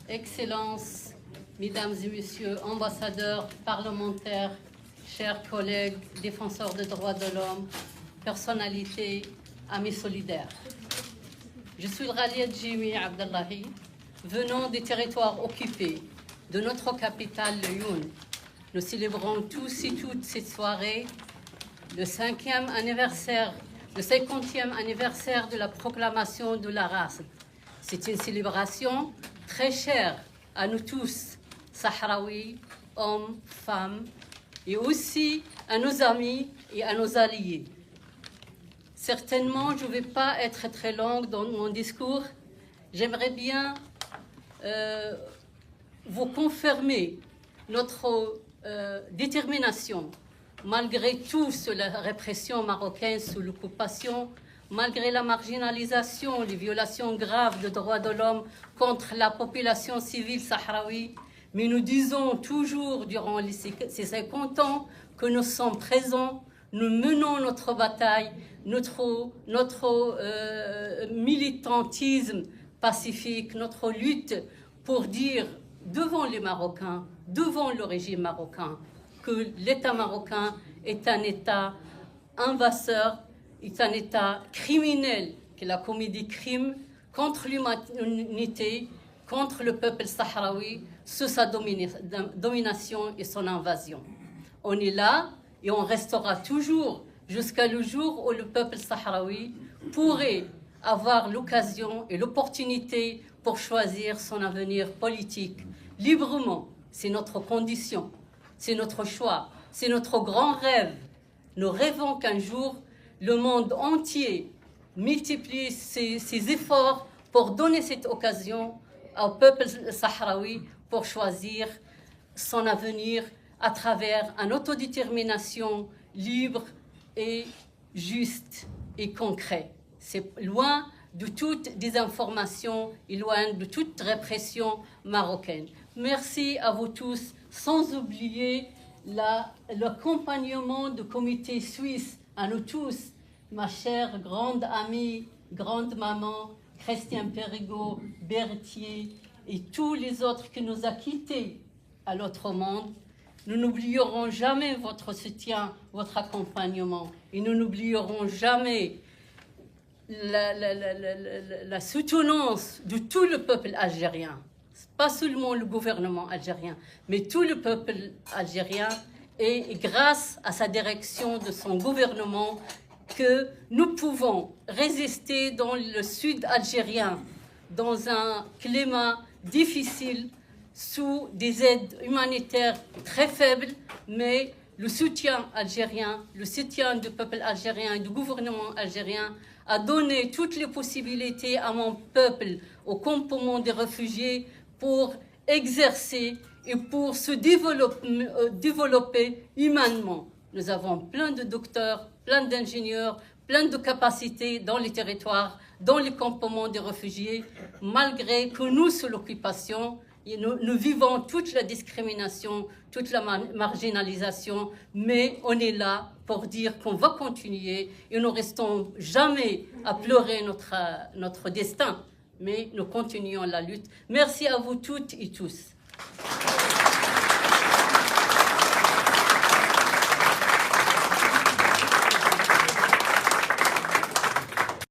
Excellences, Mesdames et Messieurs, ambassadeurs, parlementaires, chers collègues, défenseurs des droits de l'homme, personnalités, amis solidaires. Je suis Ghalia Jimi Abdallahi, venant des territoires occupés de notre capitale, le Youn. Nous célébrons tous et toutes cette soirée, le 50e anniversaire de la proclamation de la race. C'est une célébration très chère à nous tous, Sahraouis, hommes, femmes, et aussi à nos amis et à nos alliés. Certainement, je ne vais pas être très longue dans mon discours. J'aimerais bien vous confirmer notre détermination, malgré tout sous la répression marocaine, sous l'occupation, malgré la marginalisation, les violations graves de droits de l'homme contre la population civile sahraoui. Mais nous disons toujours, durant ces 50 ans, que nous sommes présents, nous menons notre bataille, notre militantisme pacifique, notre lutte pour dire devant les Marocains, devant le régime marocain, que l'État marocain est un État invaseur, est un État criminel, qu'il a commis des crimes contre l'humanité, contre le peuple sahraoui, sous sa domination et son invasion. On est là et on restera toujours jusqu'à le jour où le peuple sahraoui pourrait avoir l'occasion et l'opportunité pour choisir son avenir politique librement. C'est notre condition, c'est notre choix, c'est notre grand rêve. Nous rêvons qu'un jour, le monde entier multiplie ses efforts pour donner cette occasion au peuple sahraoui pour choisir son avenir à travers une autodétermination libre et juste et concret. C'est loin de toute désinformation et loin de toute répression marocaine. Merci à vous tous, sans oublier l'accompagnement du comité suisse, à nous tous, ma chère grande amie, grande maman, Christiane Périgot, Berthier et tous les autres qui nous ont quittés à l'autre monde. Nous n'oublierons jamais votre soutien, votre accompagnement et nous n'oublierons jamais la soutenance de tout le peuple algérien. Pas seulement le gouvernement algérien, mais tout le peuple algérien. Et grâce à sa direction de son gouvernement, que nous pouvons résister dans le sud algérien, dans un climat difficile, sous des aides humanitaires très faibles, mais le soutien algérien, le soutien du peuple algérien et du gouvernement algérien a donné toutes les possibilités à mon peuple, au campement des réfugiés, pour exercer et pour se développer humainement. Nous avons plein de docteurs, plein d'ingénieurs, plein de capacités dans les territoires, dans les campements des réfugiés, malgré que nous, sous l'occupation, nous vivons toute la discrimination, toute la marginalisation, mais on est là pour dire qu'on va continuer et nous ne restons jamais à pleurer notre destin, mais nous continuons la lutte. Merci à vous toutes et tous.